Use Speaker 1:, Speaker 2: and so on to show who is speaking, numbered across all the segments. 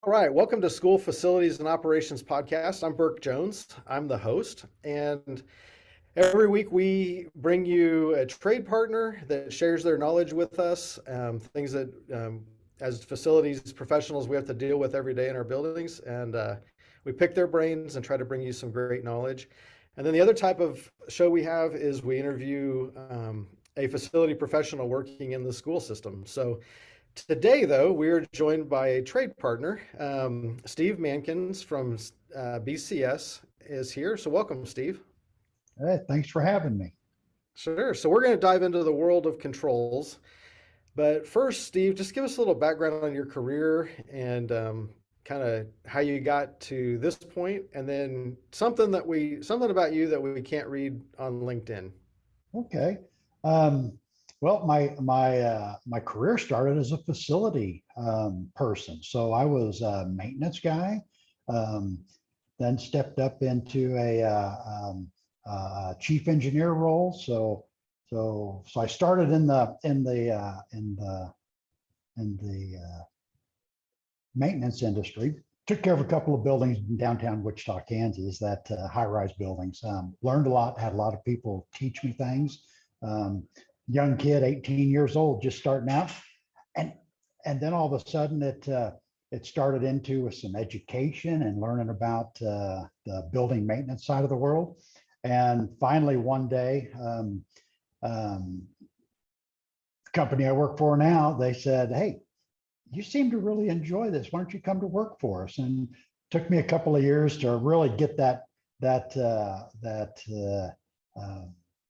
Speaker 1: All right, welcome to School Facilities and Operations Podcast. I'm Burke Jones. I'm the host, and every week we bring you a trade partner that shares their knowledge with us, things that as facilities professionals we have to deal with every day in our buildings, and we pick their brains and try to bring you some great knowledge. And then the other type of show we have is we interview a facility professional working in the school system. So today, though, we're joined by a trade partner. Steve Mankins from BCS is here. So, welcome, Steve.
Speaker 2: Hey, thanks for having me.
Speaker 1: Sure. So, we're going to dive into the world of controls. But first, Steve, just give us a little background on your career and kind of how you got to this point, and then something about you that we can't read on LinkedIn.
Speaker 2: Okay. Um, well, my career started as a facility person. So I was a maintenance guy, um, then stepped up into a chief engineer role. So I started in the maintenance industry. Took care of a couple of buildings in downtown Wichita, Kansas, that high-rise buildings. Learned a lot, had a lot of people teach me things. Um, Young kid, 18 years old, just starting out. And and then all of a sudden it started into some education and learning about the building maintenance side of the world. And finally one day, um, the company I work for now, they said, "Hey, you seem to really enjoy this. Why don't you come to work for us?" And it took me a couple of years to really get that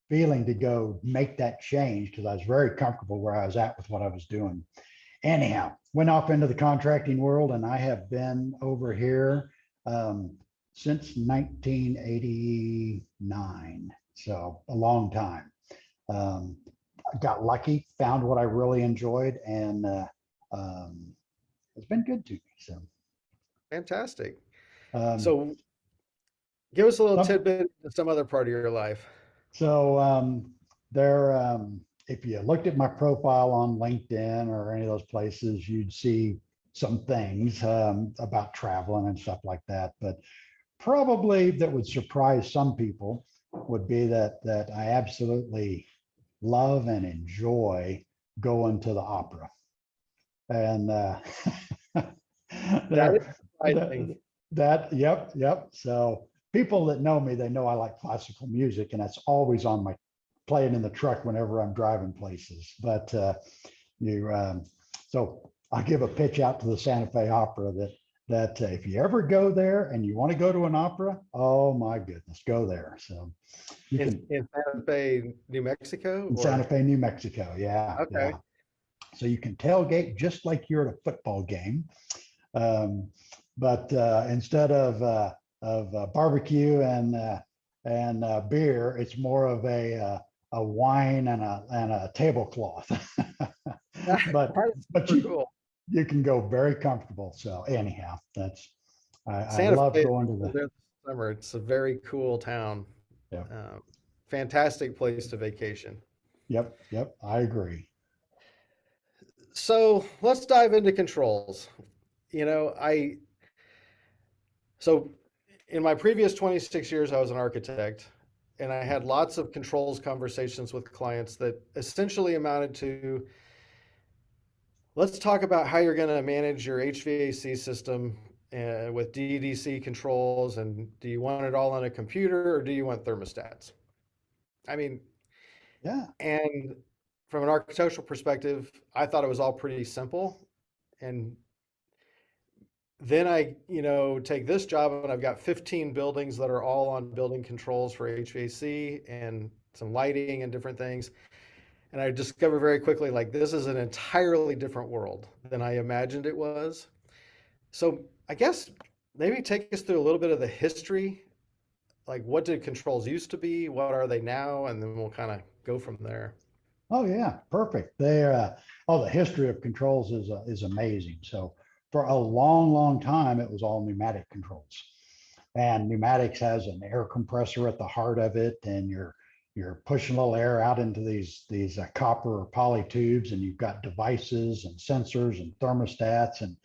Speaker 2: feeling to go make that change, because I was very comfortable where I was at with what I was doing. Anyhow, went off into the contracting world, and I have been over here um, since 1989, so a long time. Um, got lucky, found what I really enjoyed, and um, it's been good to me. So,
Speaker 1: Fantastic.
Speaker 2: um,
Speaker 1: So, give us a little
Speaker 2: some,
Speaker 1: tidbit of some other part of your life.
Speaker 2: so there. If you looked at my profile on LinkedIn or any of those places, you'd see some things about traveling and stuff like that. But probably that would surprise some people would be that I absolutely love and enjoy going to the opera. And
Speaker 1: That is
Speaker 2: there,
Speaker 1: surprising.
Speaker 2: yep. So people that know me, they know I like classical music, and that's always on my playing in the truck whenever I'm driving places. But you, so I'll give a pitch out to the Santa Fe Opera that if you ever go there and you want to go to an opera, oh my goodness, go there. So you
Speaker 1: In
Speaker 2: can
Speaker 1: in Santa Fe, New Mexico,
Speaker 2: in Santa
Speaker 1: or
Speaker 2: Fe, New Mexico. Yeah,
Speaker 1: okay.
Speaker 2: yeah. So you can tailgate just like you're at a football game. Um, but instead of barbecue and beer, it's more of a wine and a tablecloth. but
Speaker 1: That is
Speaker 2: but
Speaker 1: super cool.
Speaker 2: you can go very comfortable. So anyhow, I
Speaker 1: Santa
Speaker 2: love
Speaker 1: Fe,
Speaker 2: going to
Speaker 1: there this summer. It's a very cool town.
Speaker 2: yeah,
Speaker 1: Um, Fantastic place to vacation.
Speaker 2: yep, I agree.
Speaker 1: So let's dive into controls. You know, I so in my previous 26 years, I was an architect, and I had lots of controls conversations with clients that essentially amounted to, let's talk about how you're going to manage your HVAC system with DDC controls, and do you want it all on a computer or do you want thermostats? I mean,
Speaker 2: Yeah,
Speaker 1: and from an architectural perspective, I thought it was all pretty simple. And then take this job and I've got 15 buildings that are all on building controls for HVAC and some lighting and different things. And I discovered very quickly, like, this is an entirely different world than I imagined it was. So I guess maybe take us through a little bit of the history. Like, what did controls used to be? What are they now? And then we'll kind of go from there.
Speaker 2: oh yeah, perfect. The history of controls is amazing. So for a long time, it was all pneumatic controls, and pneumatics has an air compressor at the heart of it, and you're pushing a little air out into these copper or poly tubes, and you've got devices and sensors and thermostats and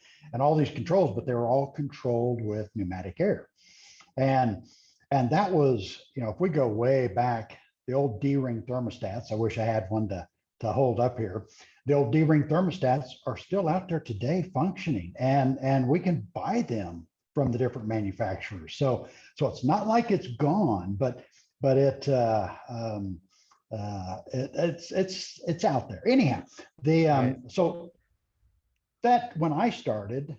Speaker 2: all these controls, but they were all controlled with pneumatic air. And and that was, if we go way back, the old D-ring thermostats. I wish I had one to hold up here. The old D-ring thermostats are still out there today functioning, and we can buy them from the different manufacturers. So it's not like it's gone, but it's out there. Anyhow,
Speaker 1: Right.
Speaker 2: so that when I started,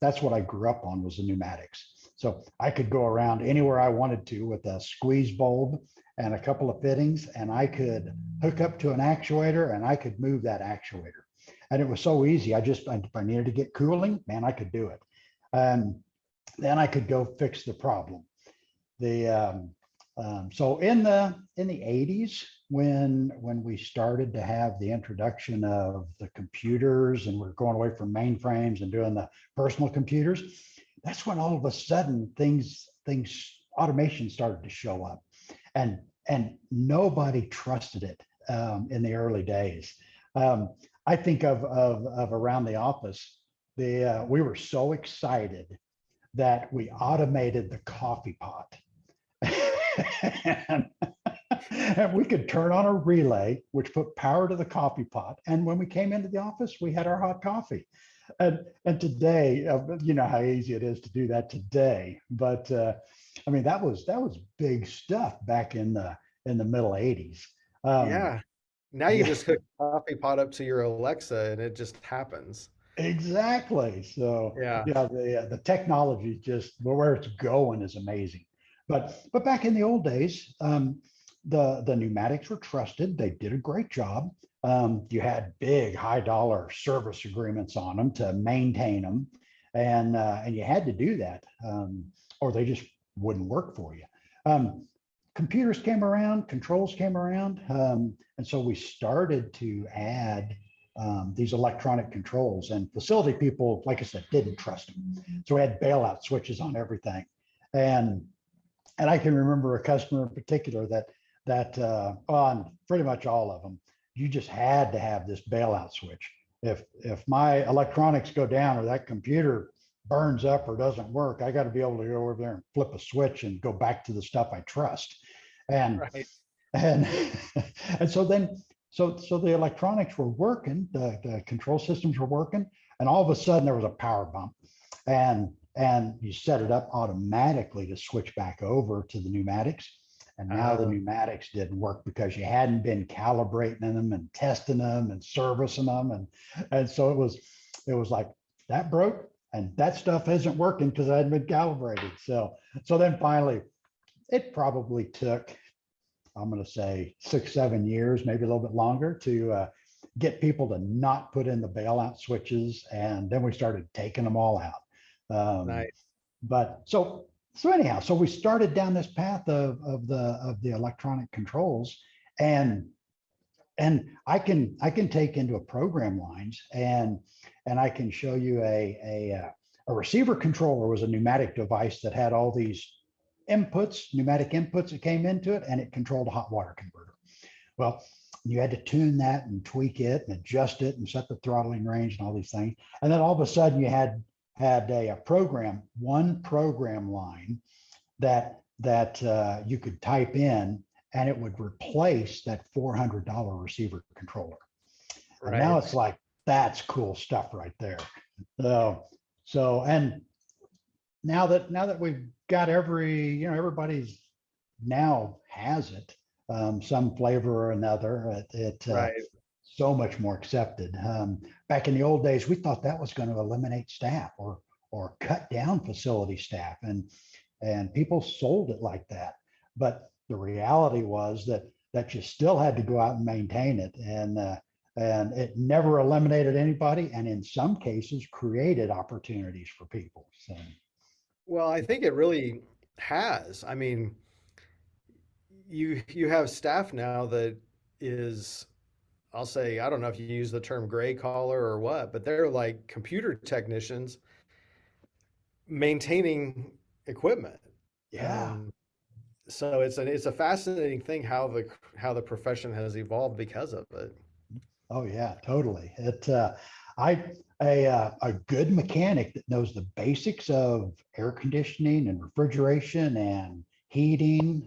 Speaker 2: that's what I grew up on, was the pneumatics. So I could go around anywhere I wanted to with a squeeze bulb and a couple of fittings, and I could hook up to an actuator and I could move that actuator. And it was so easy. If I needed to get cooling, man, I could do it. Then I could go fix the problem. So in the 80s, when we started to have the introduction of the computers, and we're going away from mainframes and doing the personal computers, that's when all of a sudden things automation started to show up, and nobody trusted it in the early days. I think of around the office, we were so excited that we automated the coffee pot. and, and we could turn on a relay, which put power to the coffee pot. And when we came into the office, we had our hot coffee. And today, you know how easy it is to do that today. But I mean, that was big stuff back in the middle 80s.
Speaker 1: Yeah. Now you
Speaker 2: Yeah,
Speaker 1: just hook a coffee pot up to your Alexa and it just happens.
Speaker 2: exactly. So
Speaker 1: Yeah.
Speaker 2: yeah, the technology, just where it's going, is amazing. But back in the old days, the pneumatics were trusted. They did a great job. You had big high dollar service agreements on them to maintain them, and you had to do that, or they just wouldn't work for you. Computers came around, controls came around, and so we started to add these electronic controls, and facility people, like I said, didn't trust them. So we had bailout switches on everything. And I can remember a customer in particular that on pretty much all of them, you just had to have this bailout switch. If my electronics go down, or that computer burns up or doesn't work, I got to be able to go over there and flip a switch and go back to the stuff I trust. And
Speaker 1: Right.
Speaker 2: and and so the electronics were working, the control systems were working, and all of a sudden there was a power bump, and you set it up automatically to switch back over to the pneumatics. And now the
Speaker 1: Uh,
Speaker 2: pneumatics didn't work because you hadn't been calibrating them and testing them and servicing them, and so it was like, that broke, and that stuff isn't working because I hadn't been calibrated. So then finally, it probably took, I'm going to say, 6, 7 years, maybe a little bit longer, to get people to not put in the bailout switches, and then we started taking them all out. Um,
Speaker 1: nice.
Speaker 2: but so anyhow, so we started down this path of the electronic controls, and I can take into a program lines, and I can show you a receiver controller was a pneumatic device that had all these pneumatic inputs that came into it, and it controlled a hot water converter. Well, you had to tune that and tweak it and adjust it and set the throttling range and all these things. And then all of a sudden you had a program, one program line that you could type in, and it would replace that $400 receiver controller. And now
Speaker 1: Right.
Speaker 2: it's like, that's cool stuff right there. So, and now that we've got everybody's now has it, some flavor or another.
Speaker 1: Right.
Speaker 2: So much more accepted. Back in the old days, we thought that was going to eliminate staff, or cut down facility staff, and people sold it like that. But the reality was that you still had to go out and maintain it, and it never eliminated anybody, and in some cases created opportunities for people. So
Speaker 1: Well, I think it really has. I mean, you have staff now that is, I'll say, I don't know if you use the term gray collar or what, but they're like computer technicians maintaining equipment.
Speaker 2: yeah,
Speaker 1: Um, So it's a fascinating thing how the profession has evolved because of it.
Speaker 2: Oh yeah, totally. I a good mechanic that knows the basics of air conditioning and refrigeration and heating,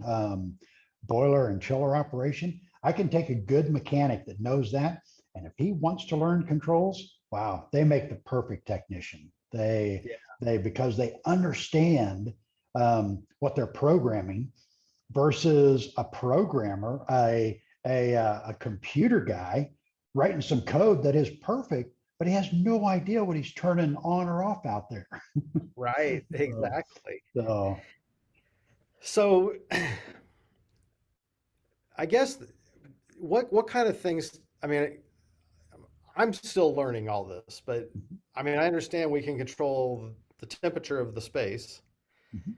Speaker 2: boiler and chiller operation. I can take a good mechanic that knows that, and if he wants to learn controls, wow, they make the perfect technician.
Speaker 1: Yeah.
Speaker 2: They because they understand what they're programming versus a programmer, a computer guy writing some code that is perfect, but he has no idea what he's turning on or off out there.
Speaker 1: Right.
Speaker 2: So,
Speaker 1: Exactly.
Speaker 2: so
Speaker 1: So I guess what kind of things, I mean, I'm still learning all this, but I mean, I understand we can control the temperature of the space,
Speaker 2: mhm.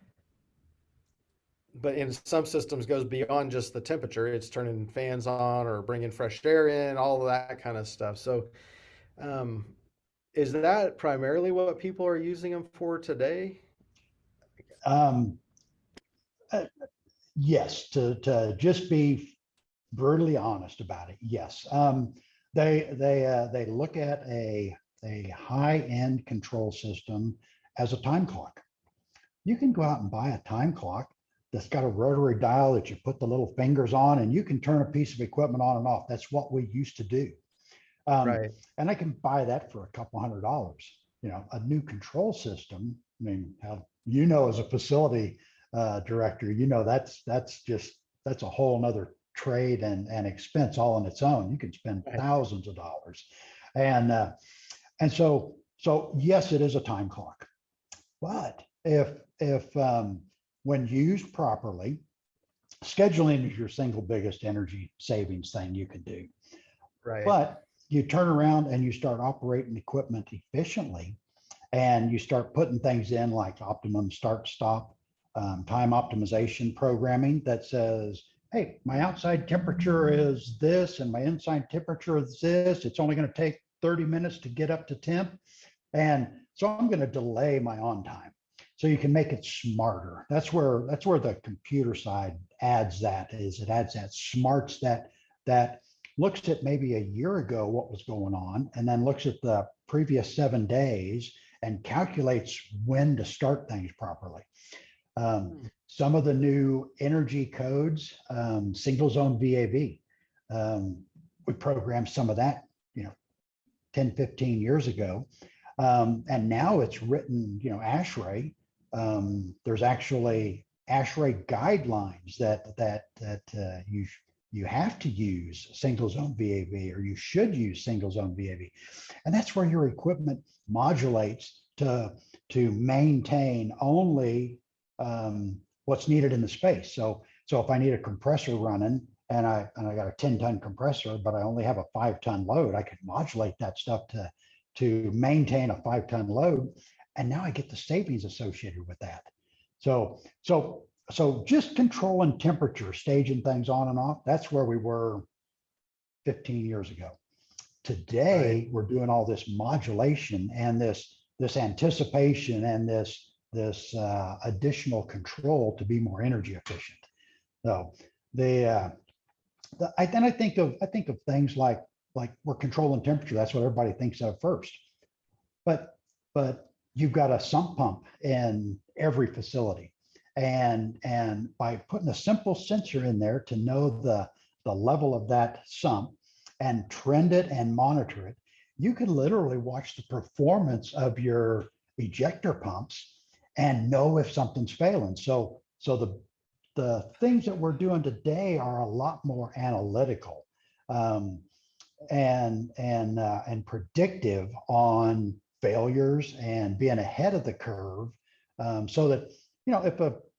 Speaker 1: but in some systems goes beyond just the temperature. It's turning fans on or bringing fresh air in, all of that kind of stuff. So, um, is that primarily what people are using them for today?
Speaker 2: um, uh, yes, to just be brutally honest about it, yes. They look at a high end control system as a time clock. You can go out and buy a time clock that's got a rotary dial that you put the little fingers on, and you can turn a piece of equipment on and off. That's what we used to do.
Speaker 1: Right.
Speaker 2: And I can buy that for a couple $100. You know, a new control system. I mean, how you know, as a facility director, you know that's a whole nother trade and expense all on its own. You can spend
Speaker 1: Right.
Speaker 2: thousands of dollars, and uh, and so yes, it is a time clock. But if when used properly, scheduling is your single biggest energy savings thing you can do.
Speaker 1: Right.
Speaker 2: But you turn around and you start operating equipment efficiently, and you start putting things in like optimum start stop, time optimization programming that says, hey, my outside temperature is this and my inside temperature is this. It's only going to take 30 minutes to get up to temp. And so I'm going to delay my on time. So you can make it smarter. That's where the computer side adds that is it adds that smarts that looks at maybe a year ago what was going on and then looks at the previous 7 days and calculates when to start things properly.
Speaker 1: Hmm.
Speaker 2: Some of the new energy codes, single zone VAV, we programmed some of that, 10, 15 years ago. And now it's written, ASHRAE. There's actually ASHRAE guidelines that you have to use single zone VAV or you should use single zone VAV, and that's where your equipment modulates to maintain only what's needed in the space. So if I need a compressor running and I got a 10-ton compressor, but I only have a 5-ton load, I could modulate that stuff to maintain a 5-ton load. And now I get the savings associated with that. So just controlling temperature, staging things on and off, that's where we were 15 years ago.
Speaker 1: Right.
Speaker 2: Today, we're doing all this modulation and this anticipation and this additional control to be more energy efficient. So the then I think of things like we're controlling temperature. That's what everybody thinks of first. But you've got a sump pump in every facility, and by putting a simple sensor in there to know the level of that sump and trend it and monitor it, you can literally watch the performance of your ejector pumps and know if something's failing. So the things that we're doing today are a lot more analytical, um, and predictive on failures and being ahead of the curve, so that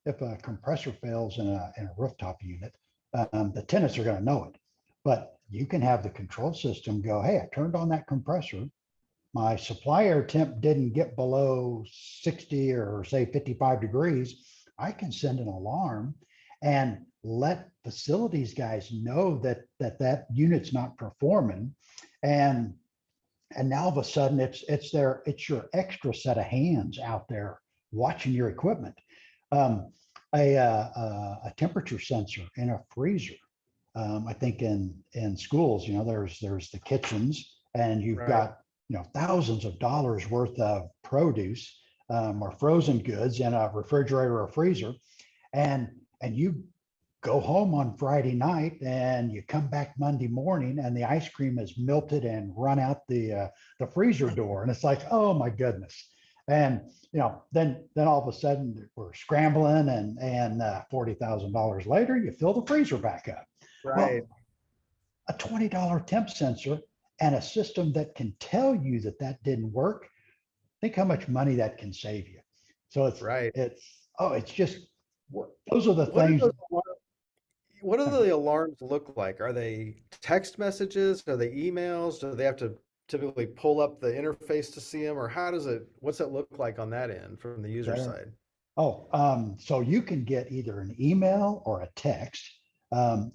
Speaker 2: if a compressor fails in a rooftop unit, the tenants are going to know it. But you can have the control system go, hey, I turned on that compressor. My supply air temp didn't get below 60 or say 55 degrees. I can send an alarm and let facilities guys know that unit's not performing, and now all of a sudden it's your extra set of hands out there watching your equipment. um, a temperature sensor in a freezer. I think in schools, there's the kitchens, and you've
Speaker 1: Right.
Speaker 2: got thousands of dollars worth of produce or frozen goods in a refrigerator or freezer, and you go home on Friday night and you come back Monday morning and the ice cream is melted and run out the freezer door, and it's like, oh my goodness. And then all of a sudden we're scrambling, and $40,000 later you fill the freezer back up.
Speaker 1: Right.
Speaker 2: Well, a $20 temp sensor and a system that can tell you that didn't work, think how much money that can save you. So
Speaker 1: Right.
Speaker 2: it's just,
Speaker 1: What,
Speaker 2: those are the
Speaker 1: what do
Speaker 2: things.
Speaker 1: what do the alarms look like? Are they text messages? Are they emails? Do they have to typically pull up the interface to see them, or what's it look like on that end from the user
Speaker 2: There.
Speaker 1: side?
Speaker 2: So you can get either an email or a text.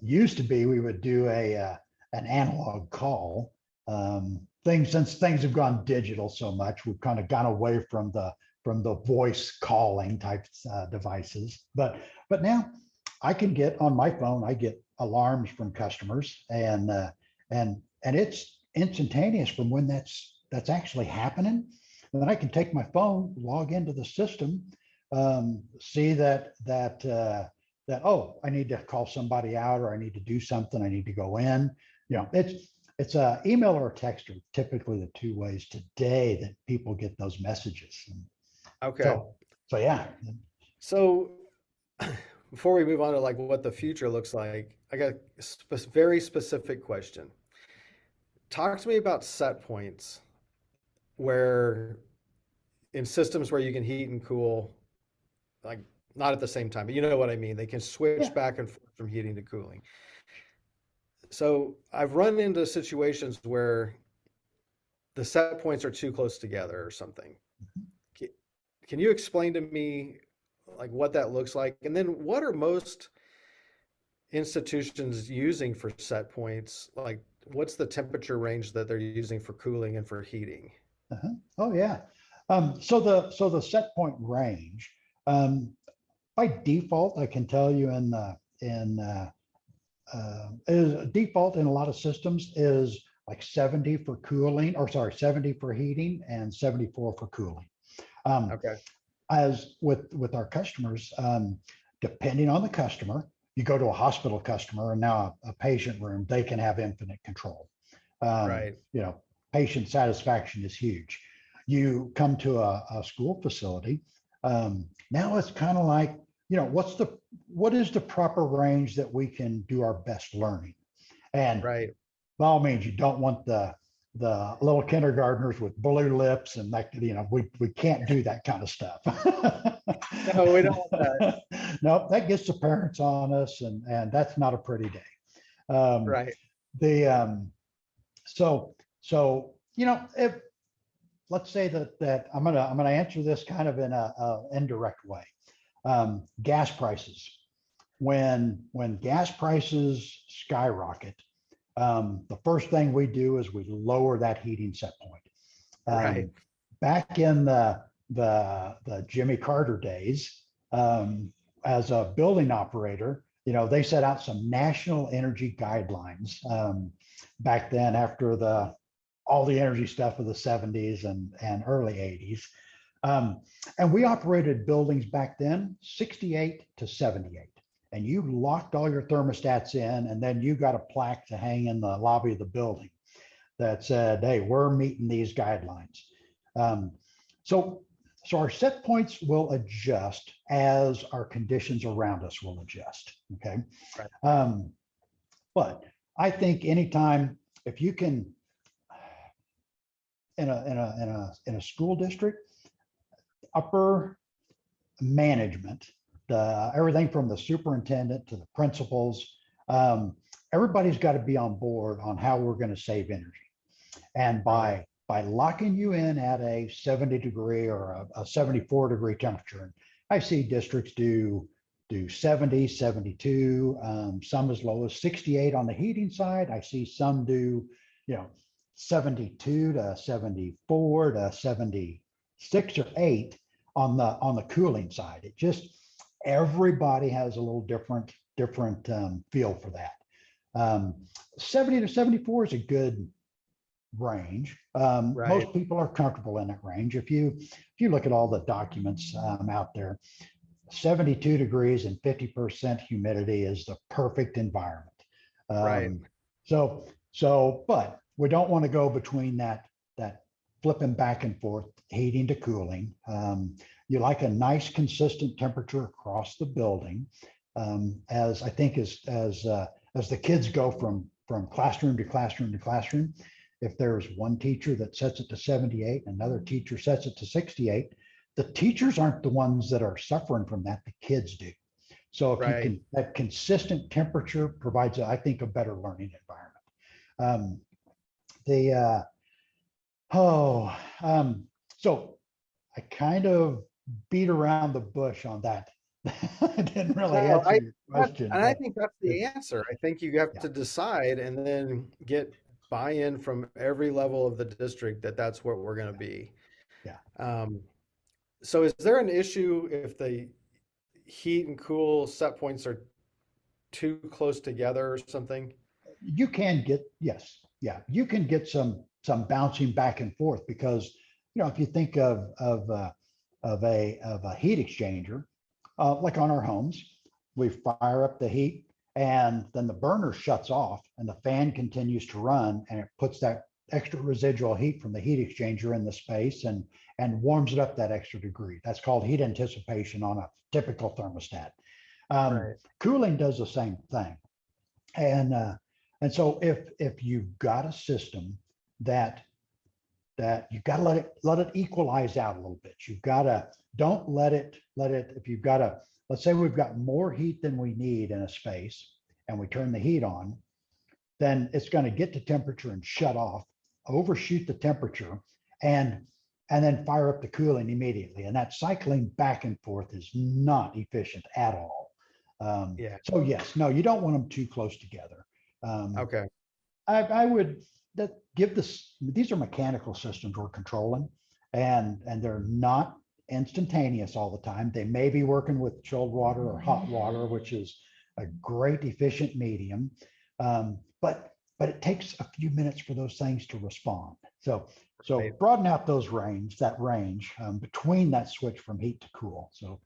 Speaker 2: Used to be we would do an analog call. Since things have gone digital so much, we've kind of gone away from the voice calling type devices. But now I can get on my phone. I get alarms from customers, and it's instantaneous from when that's actually happening. And then I can take my phone, log into the system, see that oh, I need to call somebody out, or I need to do something, I need to go in. It's a email or a text are typically the two ways today that people get those messages. And
Speaker 1: Okay.
Speaker 2: so yeah.
Speaker 1: So before we move on to like what the future looks like, I got a very specific question. Talk to me about set points where in systems where you can heat and cool, like not at the same time, but you know what I mean. They can switch
Speaker 2: Yeah.
Speaker 1: back and forth from heating to cooling. So I've run into situations where the set points are too close together or something. Can you explain to me like what that looks like? And then what are most institutions using for set points? Like what's the temperature range that they're using for cooling and for heating?
Speaker 2: Uh-huh. Oh yeah. So the set point range, um, by default, I can tell you is default in a lot of systems is like 70 for cooling, or sorry, 70 for heating and 74 for cooling. Um,
Speaker 1: Okay.
Speaker 2: as with our customers, depending on the customer, you go to a hospital customer and now a patient room, they can have infinite control. Um,
Speaker 1: Right.
Speaker 2: you know, Patient satisfaction is huge. You come to a school facility, now it's kind of like, what is the proper range that we can do our best learning? And
Speaker 1: Right.
Speaker 2: by all means, you don't want the little kindergartners with blue lips and that, we can't do that kind of stuff.
Speaker 1: No, we don't want that.
Speaker 2: Nope, that gets the parents on us, and that's not a pretty day. Um,
Speaker 1: Right.
Speaker 2: the so if let's say that I'm gonna answer this kind of in a indirect way. Gas prices. When gas prices skyrocket, the first thing we do is we lower that heating set point.
Speaker 1: Right.
Speaker 2: Back in the Jimmy Carter days, as a building operator, they set out some national energy guidelines back then after all the energy stuff of the 70s and early 80s. And we operated buildings back then 68 to 78. And you locked all your thermostats in, and then you got a plaque to hang in the lobby of the building that said, hey, we're meeting these guidelines. So our set points will adjust as our conditions around us will adjust. Okay.
Speaker 1: Right.
Speaker 2: But I think anytime, if you can, in a school district, upper management, everything from the superintendent to the principals, everybody's got to be on board on how we're going to save energy. And by locking you in at a 70 degree or a 74 degree temperature, and I see districts do 70, 72, some as low as 68 on the heating side. I see some do, 72 to 74 to 76 or 8 on the cooling side. It just, Everybody has a little different feel for that. 70 to 74 is a good range.
Speaker 1: Right.
Speaker 2: Most people are comfortable in that range. If you look at all the documents out there, 72 degrees and 50% humidity is the perfect environment.
Speaker 1: Right.
Speaker 2: But we don't want to go between that flipping back and forth, heating to cooling. You like a nice consistent temperature across the building. As I think as the kids go from classroom to classroom to classroom, if there's one teacher that sets it to 78, another teacher sets it to 68, the teachers aren't the ones that are suffering from that, the kids do. So if you
Speaker 1: Right.
Speaker 2: can, that consistent temperature provides, I think, a better learning environment. So I kind of beat around the bush on that. I didn't really
Speaker 1: No,
Speaker 2: answer your question,
Speaker 1: and I
Speaker 2: but
Speaker 1: think that's the
Speaker 2: it's,
Speaker 1: answer. I think you have
Speaker 2: yeah,
Speaker 1: to decide and then get buy-in from every level of the district that that's what we're going to be.
Speaker 2: yeah.
Speaker 1: Um, so is there an issue if the heat and cool set points are too close together or something?
Speaker 2: You can get, yes, yeah, you can get some bouncing back and forth because, if you think of a heat exchanger, like on our homes, we fire up the heat and then the burner shuts off and the fan continues to run and it puts that extra residual heat from the heat exchanger in the space and warms it up that extra degree. That's called heat anticipation on a typical thermostat.
Speaker 1: Right.
Speaker 2: Cooling does the same thing. And so if you've got a system that you've got to let it equalize out a little bit. You've got to don't let it if you've got a, let's say we've got more heat than we need in a space and we turn the heat on, then it's going to get to temperature and shut off, overshoot the temperature, and then fire up the cooling immediately. And that cycling back and forth is not efficient at all.
Speaker 1: Yeah.
Speaker 2: So yes, no, you don't want them too close together.
Speaker 1: Okay.
Speaker 2: I would give this. These are mechanical systems we're controlling, and they're not instantaneous all the time. They may be working with chilled water or hot water, which is a great efficient medium, but it takes a few minutes for those things to respond. So
Speaker 1: Right.
Speaker 2: broaden out that range between that switch from heat to cool. So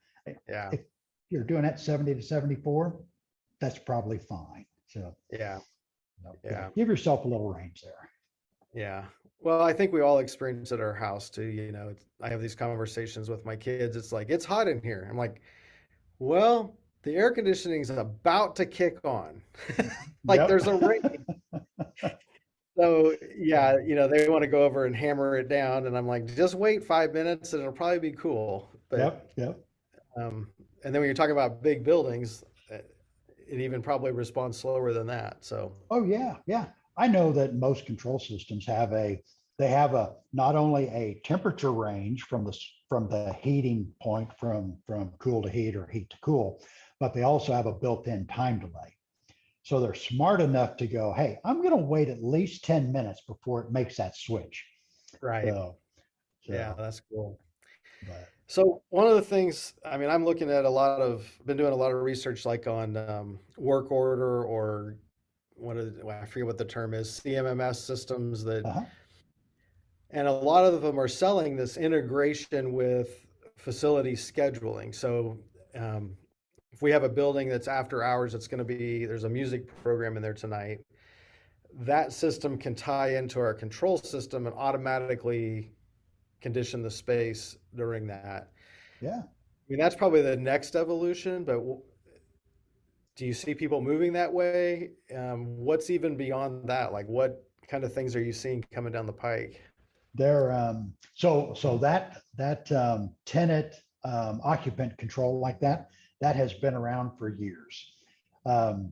Speaker 1: Yeah.
Speaker 2: if you're doing that 70 to 74, that's probably fine. So
Speaker 1: Yeah. Yeah.
Speaker 2: give yourself a little range there.
Speaker 1: Yeah. Well, I think we all experience at our house too. I have these conversations with my kids. It's like, it's hot in here. I'm like, well, the air conditioning is about to kick on. Like
Speaker 2: Yep.
Speaker 1: there's a rain. So yeah, they want to go over and hammer it down. And I'm like, just wait 5 minutes and it'll probably be cool. But,
Speaker 2: Yep.
Speaker 1: um, and then when you're talking about big buildings, it even probably responds slower than that. So,
Speaker 2: Oh yeah. I know that most control systems have not only a temperature range from the heating point from cool to heat or heat to cool, but they also have a built-in time delay. So they're smart enough to go, hey, I'm going to wait at least 10 minutes before it makes that switch.
Speaker 1: right.
Speaker 2: So,
Speaker 1: Yeah,
Speaker 2: so,
Speaker 1: that's cool.
Speaker 2: but
Speaker 1: So one of the things, I mean, I'm looking at been doing a lot of research like on work order or well, I forget what the term is, CMMS systems
Speaker 2: uh-huh.
Speaker 1: and a lot of them are selling this integration with facility scheduling. So um, if we have a building that's after hours, there's a music program in there tonight. That system can tie into our control system and automatically condition the space during that.
Speaker 2: Yeah.
Speaker 1: I mean, that's probably the next evolution, but do you see people moving that way? What's even beyond that? Like, what kind of things are you seeing coming down the pike?
Speaker 2: They're so that tenant occupant control like that has been around for years. Um,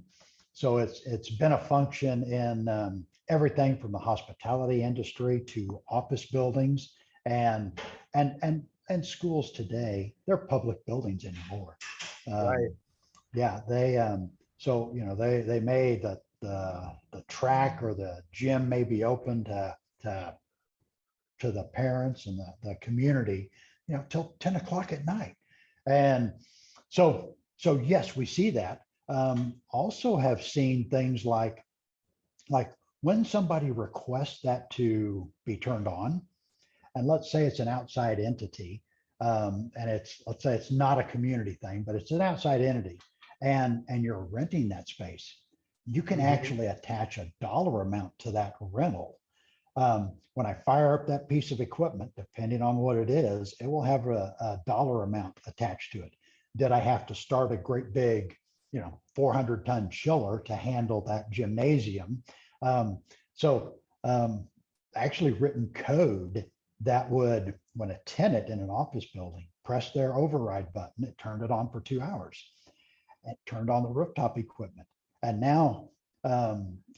Speaker 2: so it's been a function in everything from the hospitality industry to office buildings and schools today. They're public buildings anymore.
Speaker 1: Right.
Speaker 2: Um, yeah, they made the track or the gym may be open to the parents and the community, till 10 o'clock at night. And so yes, we see that. Also have seen things like when somebody requests that to be turned on, and let's say it's an outside entity, and let's say it's not a community thing, but it's an outside entity, and you're renting that space, you can
Speaker 1: Mhm.
Speaker 2: actually attach a dollar amount to that rental. When I fire up that piece of equipment, depending on what it is, it will have a dollar amount attached to it. Did I have to start a great big, 400-ton chiller to handle that gymnasium? Um, so actually written code that would, when a tenant in an office building pressed their override button, it turned it on for 2 hours. It turned on the rooftop equipment. And now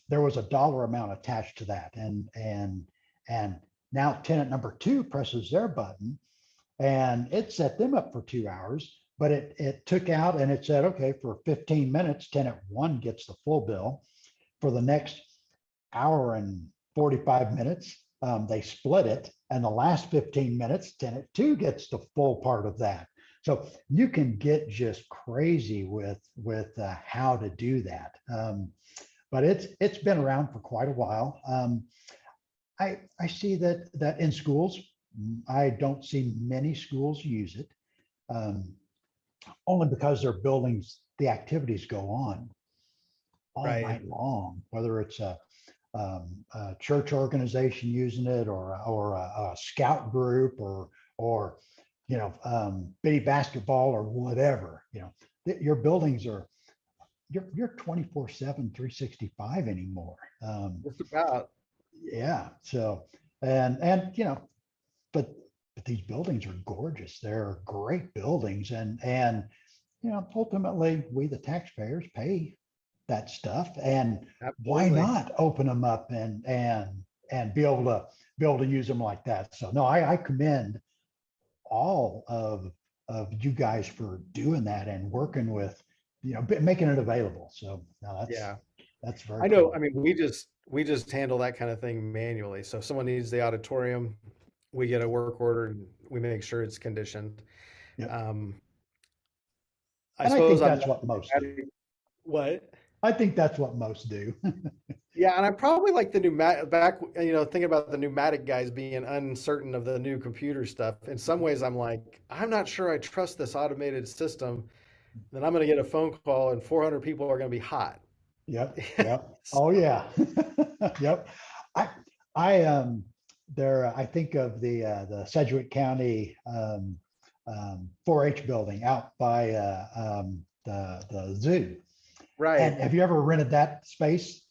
Speaker 2: there was a dollar amount attached to that. And now tenant number two presses their button and it set them up for 2 hours, but it took out and it said, okay, for 15 minutes, tenant one gets the full bill. For the next hour and 45 minutes, they split it. And the last 15 minutes, tenant two gets the full part of that. So you can get crazy with how to do that. But it's been around for quite a while. I see that in schools. I don't see many schools use it, um, only because their buildings, the activities go on all
Speaker 1: Right.
Speaker 2: night long, whether it's a church organization using it or a scout group or bitty basketball or whatever. Your buildings are you're 24/7, 365 anymore.
Speaker 1: Just about.
Speaker 2: Yeah. So and but these buildings are gorgeous. They're great buildings and ultimately we the taxpayers pay that stuff, and why
Speaker 1: Absolutely.
Speaker 2: not open them up and be able to use them like that. So no, I commend all of you guys for doing that and working with making it available. So no,
Speaker 1: Yeah.
Speaker 2: that's very
Speaker 1: I know. I
Speaker 2: cool.
Speaker 1: mean, we just handle that kind of thing manually. So if someone needs the auditorium, we get a work order and we make sure it's conditioned.
Speaker 2: Yep.
Speaker 1: Um, I
Speaker 2: And I
Speaker 1: suppose
Speaker 2: think
Speaker 1: I'm
Speaker 2: that's
Speaker 1: not
Speaker 2: what
Speaker 1: the
Speaker 2: most do.
Speaker 1: pneumatic. What?
Speaker 2: I think that's what most do.
Speaker 1: Yeah, and I'm probably like the pneumatic back, thinking about the pneumatic guys being uncertain of the new computer stuff. In some ways, I'm like, I'm not sure I trust this automated system. Then I'm going to get a phone call and 400 people are going to be hot.
Speaker 2: Yep. Yep. Oh yeah. Yep. I I there I think of the Sedgwick County 4-H building out by the zoo.
Speaker 1: Right.
Speaker 2: And have you ever rented that space?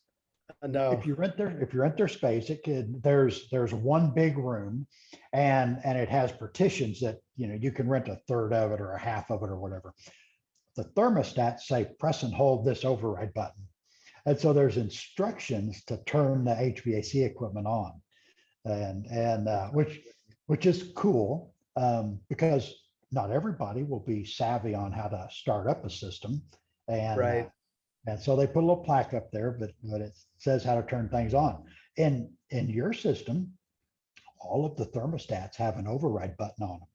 Speaker 1: No.
Speaker 2: If you rent their space, there's one big room, and it has partitions that you can rent a third of it or a half of it or whatever. The thermostats say press and hold this override button. And so there's instructions to turn the HVAC equipment on, and which is cool, because not everybody will be savvy on how to start up a system, and
Speaker 1: Right.
Speaker 2: and so they put a little plaque up there, but it says how to turn things on. In your system, all of the thermostats have an override button on them,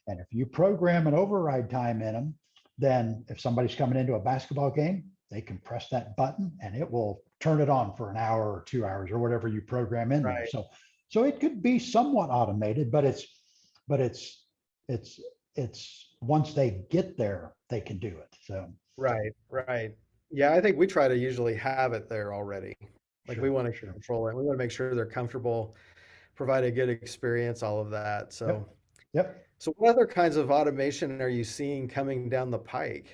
Speaker 2: and if you program an override time in them, then if somebody's coming into a basketball game, they can press that button and it will turn it on for an hour or 2 hours or whatever you program in there.
Speaker 1: Right.
Speaker 2: So it could be somewhat automated, but it's once they get there, they can do it. So
Speaker 1: Right. Right. Yeah, I think we try to usually have it there already. Like we
Speaker 2: sure,
Speaker 1: want to
Speaker 2: sure.
Speaker 1: control it. We want to make sure they're comfortable, provide a good experience, all of that. So,
Speaker 2: Yep. Yep.
Speaker 1: so what other kinds of automation are you seeing coming down the pike?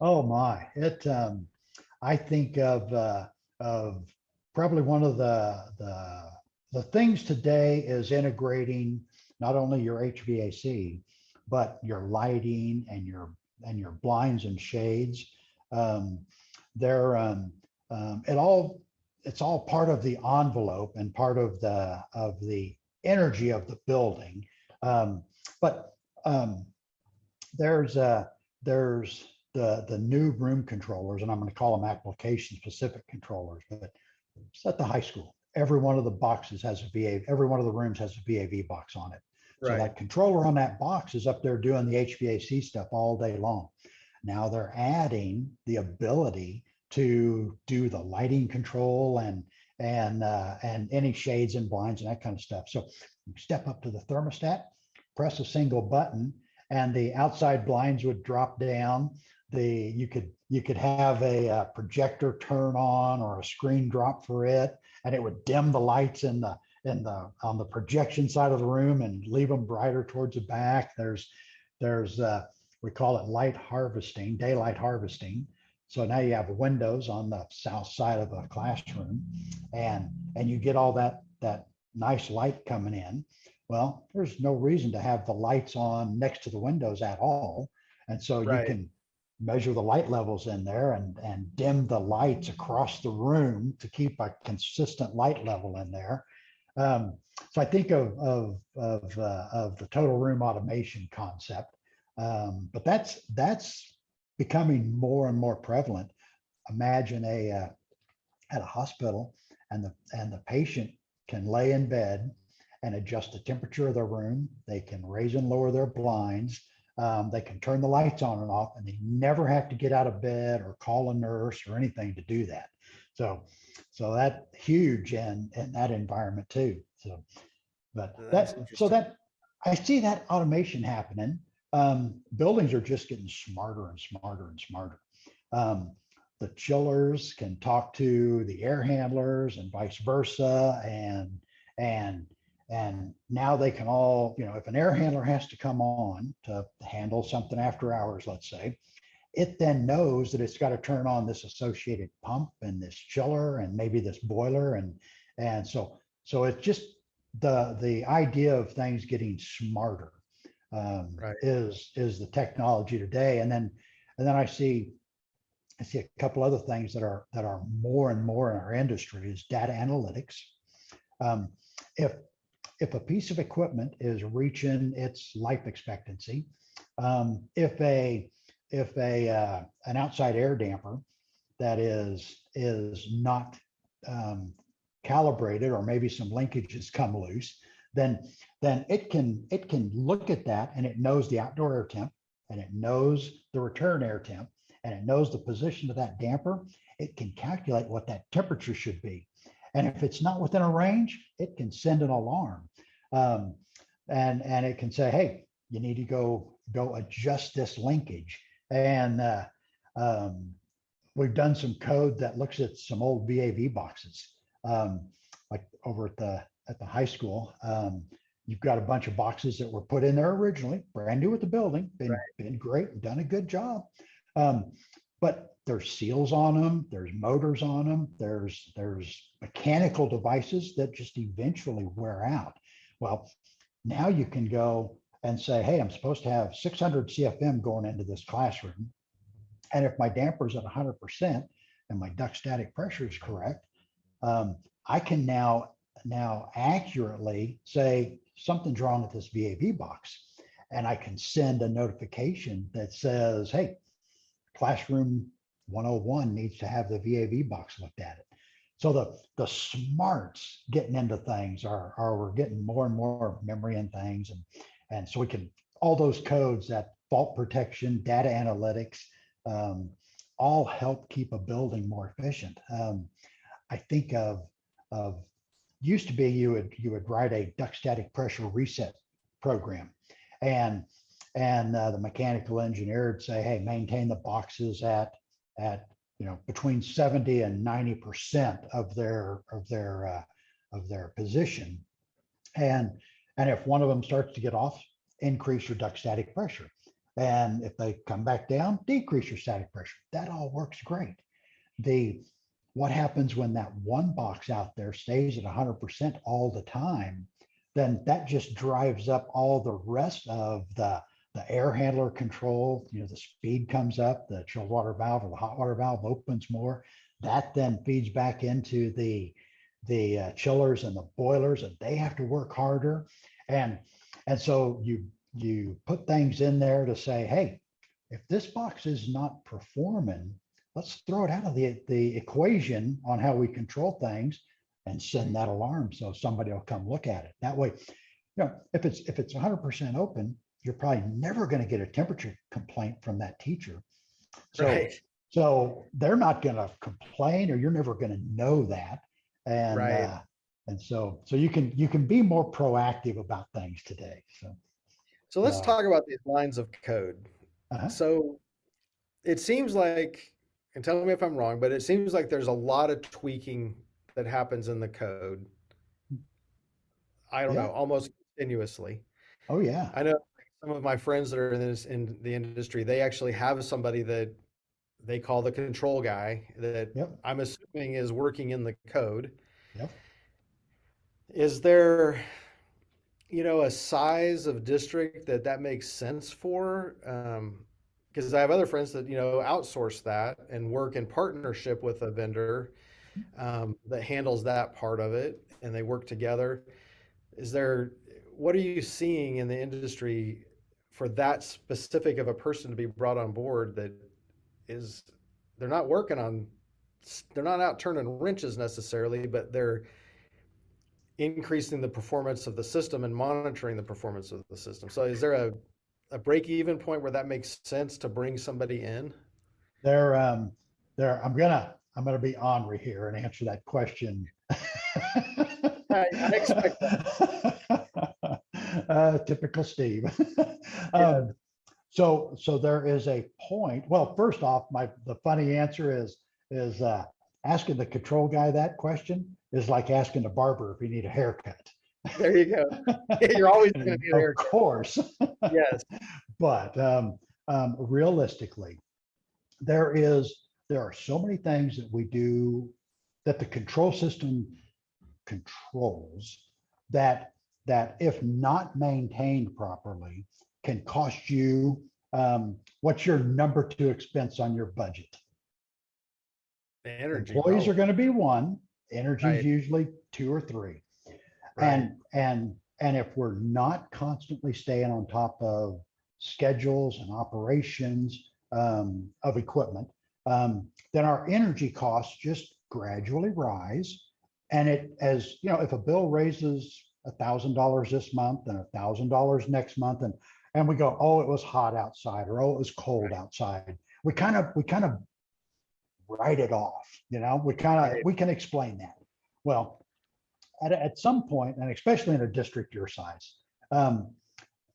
Speaker 2: Oh my, I think of probably one of the things today is integrating not only your HVAC, but your lighting and your blinds and shades. Um, they're it's all part of the envelope and part of the energy of the building. But there's there's the new room controllers, and I'm going to call them application specific controllers, but it's at the high school. Every one of the boxes has a VA, every one of the rooms has a VAV box on it. So
Speaker 1: Right.
Speaker 2: that controller on that box is up there doing the HVAC stuff all day long. Now they're adding the ability to do the lighting control and any shades and blinds and that kind of stuff. So you step up to the thermostat, press a single button, and the outside blinds would drop down. You could have a projector turn on or a screen drop for it, and it would dim the lights on the projection side of the room and leave them brighter towards the back. There's we call it light harvesting, daylight harvesting. So now you have windows on the south side of the classroom, and you get all that nice light coming in. Well, there's no reason to have the lights on next to the windows at all. And so you
Speaker 1: Right.
Speaker 2: can measure the light levels in there and dim the lights across the room to keep a consistent light level in there. So I think of the total room automation concept, but that's becoming more and more prevalent. Imagine at a hospital, and the patient can lay in bed and adjust the temperature of their room. They can raise and lower their blinds. They can turn the lights on and off, and they never have to get out of bed or call a nurse or anything to do that. So that's huge in that environment too. So, but
Speaker 1: That's interesting.
Speaker 2: that I see that automation happening. Buildings are just getting smarter and smarter and smarter. The chillers can talk to the air handlers and vice versa, and now they can all, if an air handler has to come on to handle something after hours, let's say, it then knows that it's got to turn on this associated pump and this chiller and maybe this boiler, and so it's just the idea of things getting smarter
Speaker 1: Right.
Speaker 2: is the technology today. And then I see a couple other things that are more and more in our industry is data analytics. If a piece of equipment is reaching its life expectancy, if an outside air damper that is not calibrated, or maybe some linkages come loose, then it can look at that, and it knows the outdoor air temp, and it knows the return air temp, and it knows the position of that damper. It can calculate what that temperature should be, and if it's not within a range, it can send an alarm, and it can say, hey, you need to go adjust this linkage. And we've done some code that looks at some old VAV boxes, like over at the high school. You've got a bunch of boxes that were put in there originally, brand new with the building, been great, done a good job. But there's seals on them, there's motors on them, there's mechanical devices that just eventually wear out. Well, now you can go and say, hey, I'm supposed to have 600 CFM going into this classroom. And if my damper's at 100% and my duct static pressure is correct, I can now accurately say something's wrong with this VAV box. And I can send a notification that says, hey, classroom 101 needs to have the VAV box looked at it. So the smarts getting into things are we're getting more and more memory in things, and so we can, all those codes, that fault protection, data analytics, all help keep a building more efficient. I think of used to be you would write a duct static pressure reset program, and the mechanical engineer would say, hey, maintain the boxes at between 70 and 90% of their position, and if one of them starts to get off, increase your duct static pressure, and if they come back down, decrease your static pressure. That all works great. What happens when that one box out there stays at 100% all the time? Then that just drives up all the rest of the air handler control. The speed comes up, the chilled water valve or the hot water valve opens more. That then feeds back into the chillers and the boilers, and they have to work harder. And so you put things in there to say, hey, if this box is not performing, let's throw it out of the equation on how we control things and send that alarm so somebody will come look at it. That way, if it's 100% open, you're probably never going to get a temperature complaint from that teacher. So
Speaker 1: Right.
Speaker 2: so they're not going to complain, or you're never going to know that. And
Speaker 1: Right.
Speaker 2: so you can be more proactive about things today.
Speaker 1: So let's
Speaker 2: So
Speaker 1: talk about these lines of code.
Speaker 2: uh
Speaker 1: So it seems like, and tell me if I'm wrong, but it seems like there's a lot of tweaking that happens in the code. I don't
Speaker 2: yeah.
Speaker 1: know, almost continuously.
Speaker 2: Oh yeah.
Speaker 1: I know some of my friends that are in the industry, they actually have somebody that they call the control guy that
Speaker 2: Yep.
Speaker 1: I'm assuming is working in the code.
Speaker 2: Yep.
Speaker 1: Is there, a size of district that makes sense for? Because I have other friends that, outsource that and work in partnership with a vendor that handles that part of it, and they work together. What are you seeing in the industry for that specific of a person to be brought on board that is, they're not working on, they're not out turning wrenches necessarily, but they're increasing the performance of the system and monitoring the performance of the system. So is there a break even point where that makes sense to bring somebody in?
Speaker 2: There, there. I'm gonna be ornery here and answer that question.
Speaker 1: I expect that.
Speaker 2: Typical Steve.
Speaker 1: Yeah.
Speaker 2: um, so there is a point. Well, first off, the funny answer is asking the control guy that question is like asking the barber if you need a haircut.
Speaker 1: There you go. You're always going to need a
Speaker 2: Of
Speaker 1: haircut.
Speaker 2: course,
Speaker 1: Yes.
Speaker 2: but realistically, there is there are so many things that we do that the control system controls that if not maintained properly can cost you what's your number two expense on your budget.
Speaker 1: Energy,
Speaker 2: Employees are
Speaker 1: probably.
Speaker 2: going to be one, energy is
Speaker 1: Right.
Speaker 2: usually two or three.
Speaker 1: Right.
Speaker 2: And if we're not constantly staying on top of schedules and operations of equipment, then our energy costs just gradually rise. And as you know, if a bill raises $1,000 this month and $1,000 next month, and we go, oh, it was hot outside, or oh, it was cold outside, we kind of write it off.
Speaker 1: Right.
Speaker 2: We can explain that. Well, at some point, and especially in a district your size, um,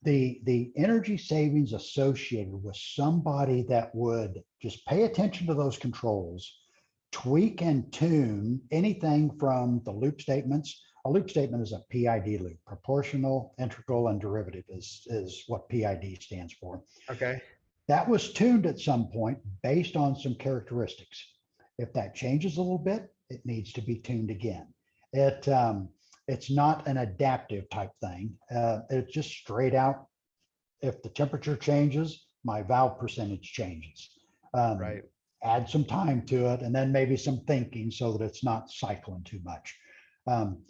Speaker 2: the energy savings associated with somebody that would just pay attention to those controls, tweak and tune anything from the loop statements. A loop statement is a PID loop, proportional, integral, and derivative is what PID stands for.
Speaker 1: Okay.
Speaker 2: That was tuned at some point based on some characteristics. If that changes a little bit, it needs to be tuned again. It's not an adaptive type thing. It's just straight out. If the temperature changes, my valve percentage changes. Um,
Speaker 1: Right.
Speaker 2: Add some time to it, and then maybe some thinking so that it's not cycling too much. Um,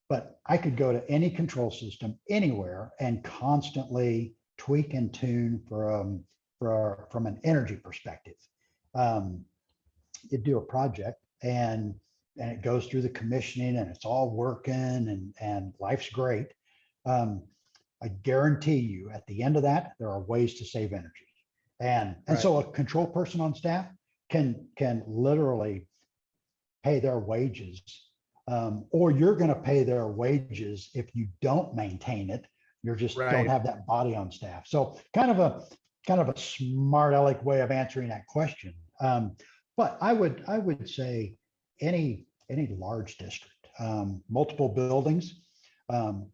Speaker 2: but I could go to any control system anywhere and constantly tweak and tune from an energy perspective. Um, you do a project and it goes through the commissioning and it's all working and life's great. Um, I guarantee you at the end of that, there are ways to save energy. And
Speaker 1: Right.
Speaker 2: so a control person on staff can literally pay their wages, or you're going to pay their wages if you don't maintain it. You just don't
Speaker 1: Right.
Speaker 2: have that body on staff. So kind of a smart aleck way of answering that question. But I would say any large district, multiple buildings,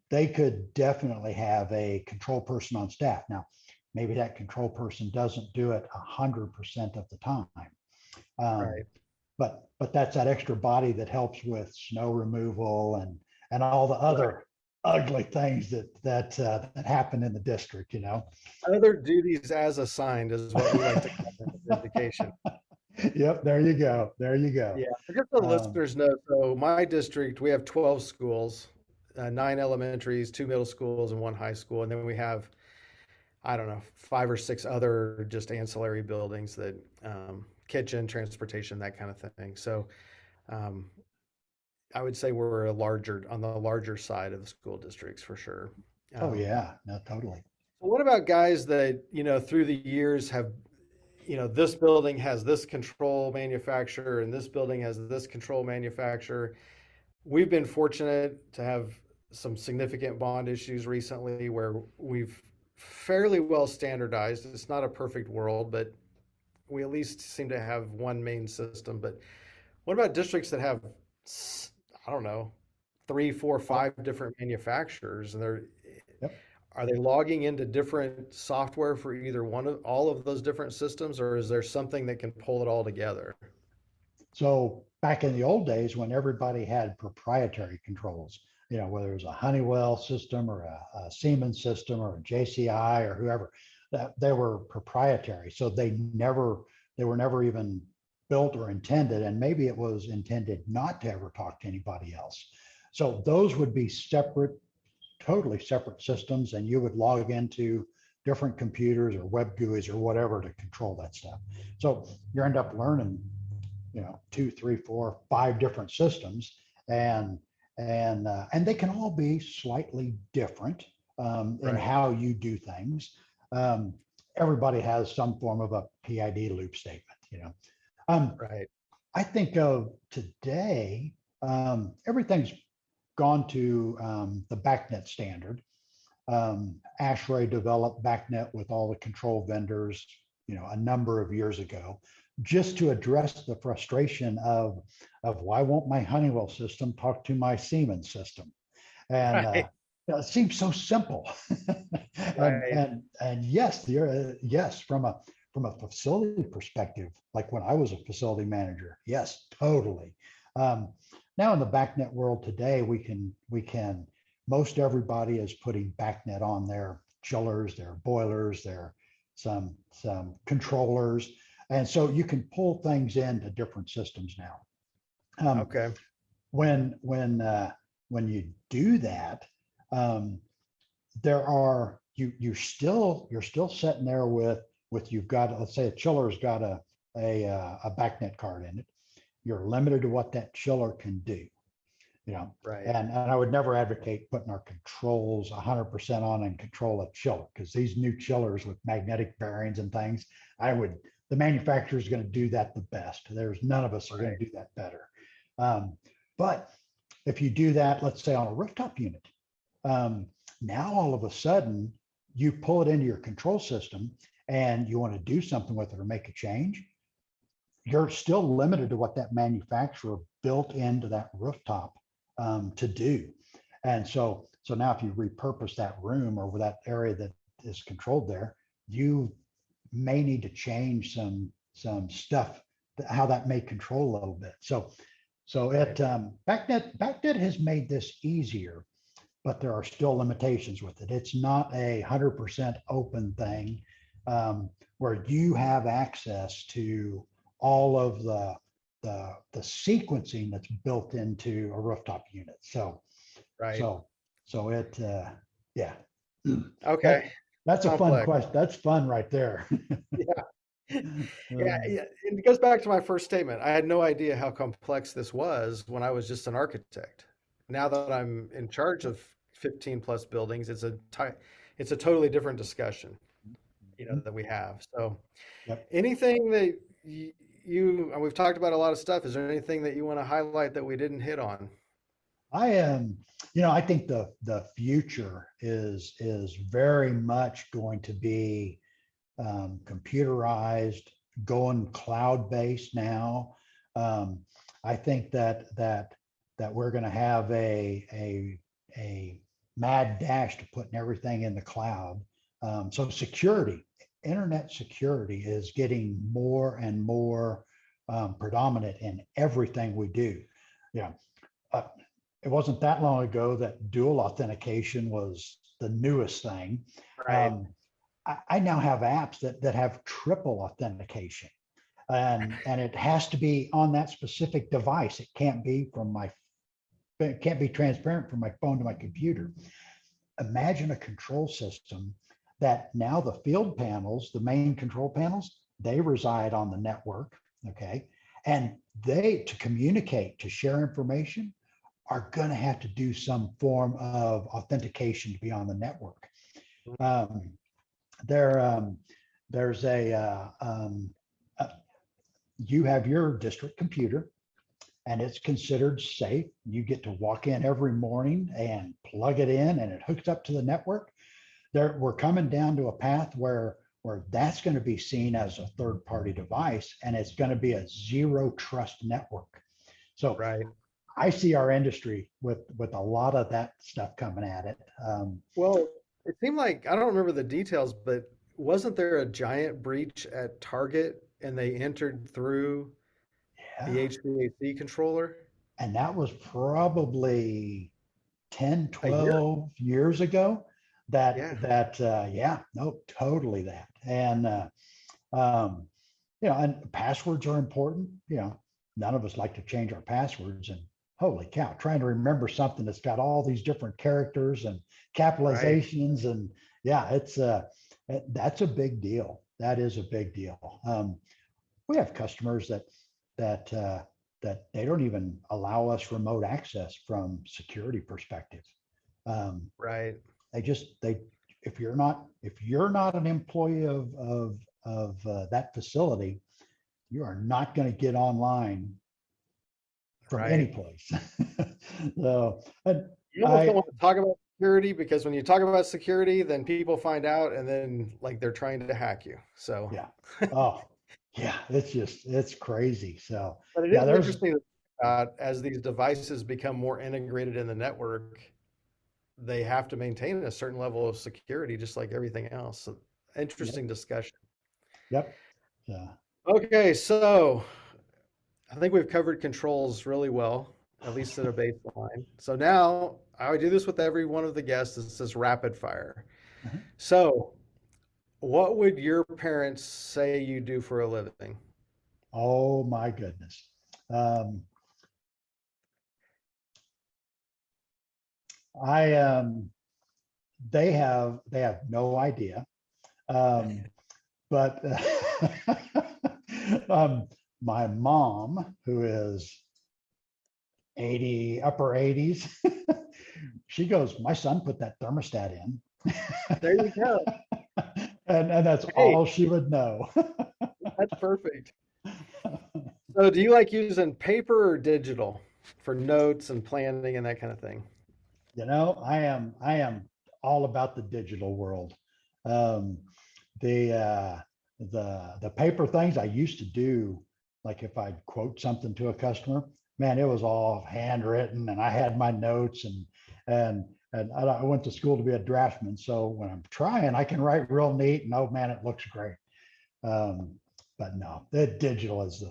Speaker 2: they could definitely have a control person on staff. Now, maybe that control person doesn't do it 100% of the time, um,
Speaker 1: Right.
Speaker 2: but that's that extra body that helps with snow removal and all the
Speaker 1: Right.
Speaker 2: other ugly things that happen in the district.
Speaker 1: Other duties as assigned is what we like to call them in education.
Speaker 2: Yep, there you go. There you go.
Speaker 1: Yeah. I guess the
Speaker 2: Um,
Speaker 1: listeners know. So my district, we have 12 schools, nine elementaries, two middle schools, and one high school. And then we have, I don't know, five or six other just ancillary buildings that kitchen, transportation, that kind of thing. So um, I would say we're on the larger side of the school districts for sure.
Speaker 2: Oh
Speaker 1: Um,
Speaker 2: yeah, no, totally.
Speaker 1: what about guys that, through the years have, this building has this control manufacturer and this building has this control manufacturer. We've been fortunate to have some significant bond issues recently where we've fairly well standardized. It's not a perfect world, but we at least seem to have one main system. But what about districts that have, I don't know, three, four,
Speaker 2: Yep,
Speaker 1: five different manufacturers, and
Speaker 2: yep.
Speaker 1: are they logging into different software for either one of all of those different systems, or is there something that can pull it all together?
Speaker 2: So back in the old days when everybody had proprietary controls, whether it was a Honeywell system or a Siemens system or a JCI or whoever, that they were proprietary. So they were never even built or intended, and maybe it was intended not to ever talk to anybody else. So those would be separate, totally separate systems, and you would log into different computers or web GUIs or whatever to control that stuff. So you end up learning, two, three, four, five different systems, and and they can all be slightly different in
Speaker 1: Right,
Speaker 2: how you do things. Um, Everybody has some form of a PID loop statement. Um,
Speaker 1: right,
Speaker 2: I think of today, everything's gone to the BACnet standard. ASHRAE developed BACnet with all the control vendors, a number of years ago, just to address the frustration of why won't my Honeywell system talk to my Siemens system? And
Speaker 1: right,
Speaker 2: it seems so simple. and
Speaker 1: right.
Speaker 2: and and yes, yes, from a facility perspective, like when I was a facility manager, yes, totally. Um, Now in the BACnet world today, we can most everybody is putting BACnet on their chillers, their boilers, their some controllers, and so you can pull things into different systems now. Um,
Speaker 1: Okay,
Speaker 2: when when uh, when you do that, um, there are you're still sitting there with you've got, let's say a chiller's got a BACnet card in it. You're limited to what that chiller can do, you know.
Speaker 1: right.
Speaker 2: And I would never advocate putting our controls 100% on and control a chiller, because these new chillers with magnetic bearings and things, the manufacturer is going to do that the best. There's none of us are going
Speaker 1: Right.
Speaker 2: to do that better. Um, but if you do that, let's say on a rooftop unit, um, now all of a sudden you pull it into your control system and you want to do something with it or make a change, you're still limited to what that manufacturer built into that rooftop to do. And so now if you repurpose that room or that area that is controlled there, you may need to change some stuff, how that may control a little bit. So
Speaker 1: Right.
Speaker 2: BACnet has made this easier, but there are still limitations with it. It's not 100% open thing, where you have access to all of the sequencing that's built into a rooftop unit.
Speaker 1: Right.
Speaker 2: So so it yeah.
Speaker 1: Okay.
Speaker 2: that that's a fun
Speaker 1: Complex.
Speaker 2: question. That's fun right there.
Speaker 1: Yeah. Yeah.
Speaker 2: Um,
Speaker 1: Yeah. It goes back to my first statement. I had no idea how complex this was when I was just an architect. Now that I'm in charge of 15 plus buildings, it's a totally different discussion, that we have. So
Speaker 2: yep.
Speaker 1: anything that and we've talked about a lot of stuff. Is there anything that you want to highlight that we didn't hit on?
Speaker 2: I am, I think the future is very much going to be computerized, going cloud-based now. Um, I think that we're going to have a mad dash to putting everything in the cloud. So security, internet security is getting more and more predominant in everything we do. Yeah. Uh, it wasn't that long ago that dual authentication was the newest thing.
Speaker 1: Right.
Speaker 2: I now have apps that have triple authentication, and it has to be on that specific device. It can't be transparent from my phone to my computer. Imagine a control system that now the field panels, the main control panels, they reside on the network. Okay. And they, to communicate, to share information, are going to have to do some form of authentication to be on the network. Um, there, there's you have your district computer and it's considered safe. You get to walk in every morning and plug it in and it hooks up to the network. We're coming down to a path where that's going to be seen as a third party device and it's going to be a zero trust network. So
Speaker 1: Right.
Speaker 2: I see our industry with a lot of that stuff coming at it.
Speaker 1: Well, it seemed like, I don't remember the details, but wasn't there a giant breach at Target and they entered through the
Speaker 2: Yeah.
Speaker 1: HVAC controller
Speaker 2: And that was probably 10,
Speaker 1: a year?
Speaker 2: 12 years ago.
Speaker 1: Yeah.
Speaker 2: Yeah, no, totally that. And, um, and passwords are important. None of us like to change our passwords. And holy cow, trying to remember something that's got all these different characters and
Speaker 1: Right.
Speaker 2: capitalizations. And yeah, that's a big deal. That is a big deal. We have customers that that they don't even allow us remote access from security perspective. Um,
Speaker 1: Right.
Speaker 2: they if you're not an employee of that facility, you are not going to get online from any
Speaker 1: Right.
Speaker 2: place. So, and
Speaker 1: You almost don't
Speaker 2: I
Speaker 1: want to talk about security because when you talk about security, then people find out and then like they're trying to hack you. So,
Speaker 2: yeah, oh yeah, it's crazy. So
Speaker 1: but it
Speaker 2: yeah,
Speaker 1: is
Speaker 2: there's
Speaker 1: interesting to think about as these devices become more integrated in the network, they have to maintain a certain level of security, just like everything else. So,
Speaker 2: yep,
Speaker 1: interesting discussion.
Speaker 2: yep. Yeah.
Speaker 1: Okay, so I think we've covered controls really well, at least at a baseline. So now I would do this with every one of the guests. It's this rapid fire.
Speaker 2: Uh-huh.
Speaker 1: So, what would your parents say you do for a living?
Speaker 2: Oh my goodness. Um, I they have no idea. Um, but um, my mom, who is 80, upper 80s, she goes, my son put that thermostat in.
Speaker 1: There you go.
Speaker 2: And that's
Speaker 1: Hey,
Speaker 2: all she would know.
Speaker 1: that's perfect. So, do you like using paper or digital for notes and planning and that kind of thing?
Speaker 2: I am all about the digital world. Um, the the paper things I used to do, like if I'd quote something to a customer, man, it was all handwritten, and I had my notes, and I went to school to be a draftsman. So when I'm trying, I can write real neat, and oh man, it looks great. Um, but no, the digital is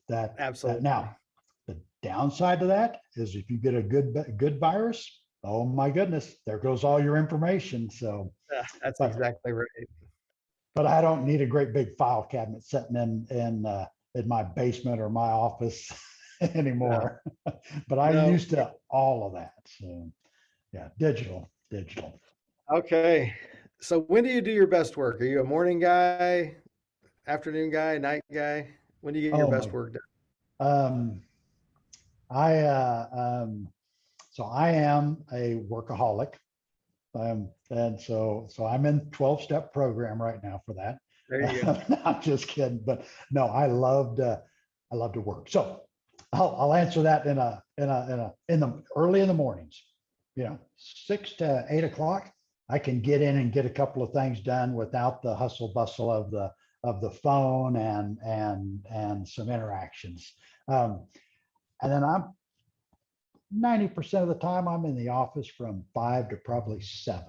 Speaker 2: that
Speaker 1: Absolutely.
Speaker 2: now. The downside to that is if you get a good virus, oh my goodness, there goes all your information. So,
Speaker 1: Yeah, that's
Speaker 2: but
Speaker 1: exactly right.
Speaker 2: but I don't need a great big file cabinet sitting in my basement or my office
Speaker 1: No,
Speaker 2: anymore. But I
Speaker 1: no.
Speaker 2: used to all of that. So yeah, digital.
Speaker 1: Okay. So, when do you do your best work? Are you a morning guy, afternoon guy, night guy? When do you get your
Speaker 2: Oh
Speaker 1: best
Speaker 2: my.
Speaker 1: work done?
Speaker 2: Um, I so I am a workaholic. And so I'm in 12-step program right now for that.
Speaker 1: There you go.
Speaker 2: I'm just kidding, but no, I love to work. So I'll answer that in the early in the mornings, 6 to 8 o'clock. I can get in and get a couple of things done without the hustle bustle of the phone and some interactions. Um, and then I'm 90% of the time I'm in the office from 5 to probably 7.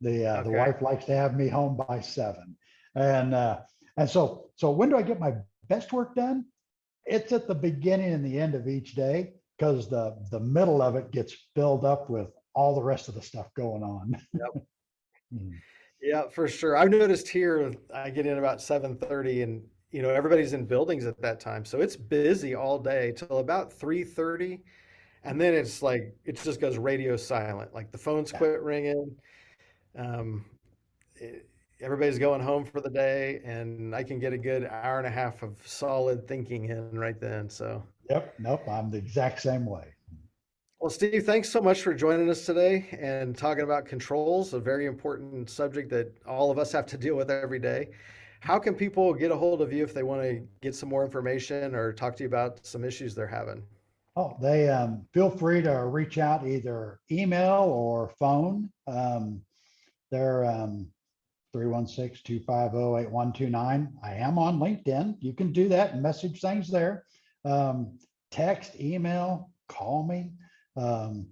Speaker 2: The
Speaker 1: Okay.
Speaker 2: wife likes to have me home by 7. And so when do I get my best work done? It's at the beginning and the end of each day, because the middle of it gets filled up with all the rest of the stuff going on.
Speaker 1: Yep. Yeah, for sure. I've noticed here I get in about 7:30 and everybody's in buildings at that time. So it's busy all day till about 3:30 and then it's like it just goes radio silent. Like the phones
Speaker 2: Yeah.
Speaker 1: quit ringing. Um, Everybody's going home for the day and I can get a good hour and a half of solid thinking in right then. So,
Speaker 2: Yep. Nope. I'm the exact same way.
Speaker 1: Well, Steve, thanks so much for joining us today and talking about controls, a very important subject that all of us have to deal with every day. How can people get a hold of you if they want to get some more information or talk to you about some issues they're having?
Speaker 2: Oh, they feel free to reach out either email or phone. They're 316-250-8129. I am on LinkedIn. You can do that and message things there. Text, email, call me. I'm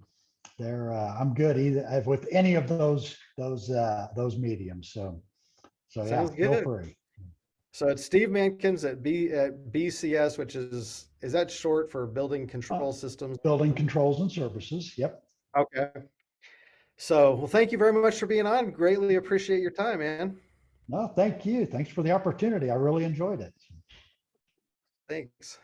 Speaker 2: good either with any of those mediums. So yeah,
Speaker 1: Sounds
Speaker 2: feel
Speaker 1: good.
Speaker 2: free.
Speaker 1: So it's Steve Mankins at BCS, which is that short for Building
Speaker 2: Uh,
Speaker 1: Control Systems?
Speaker 2: Building controls and services. Yep.
Speaker 1: Okay. So, well, thank you very much for being on. Greatly appreciate your time, man.
Speaker 2: No, thank you. Thanks for the opportunity. I really enjoyed it.
Speaker 1: Thanks.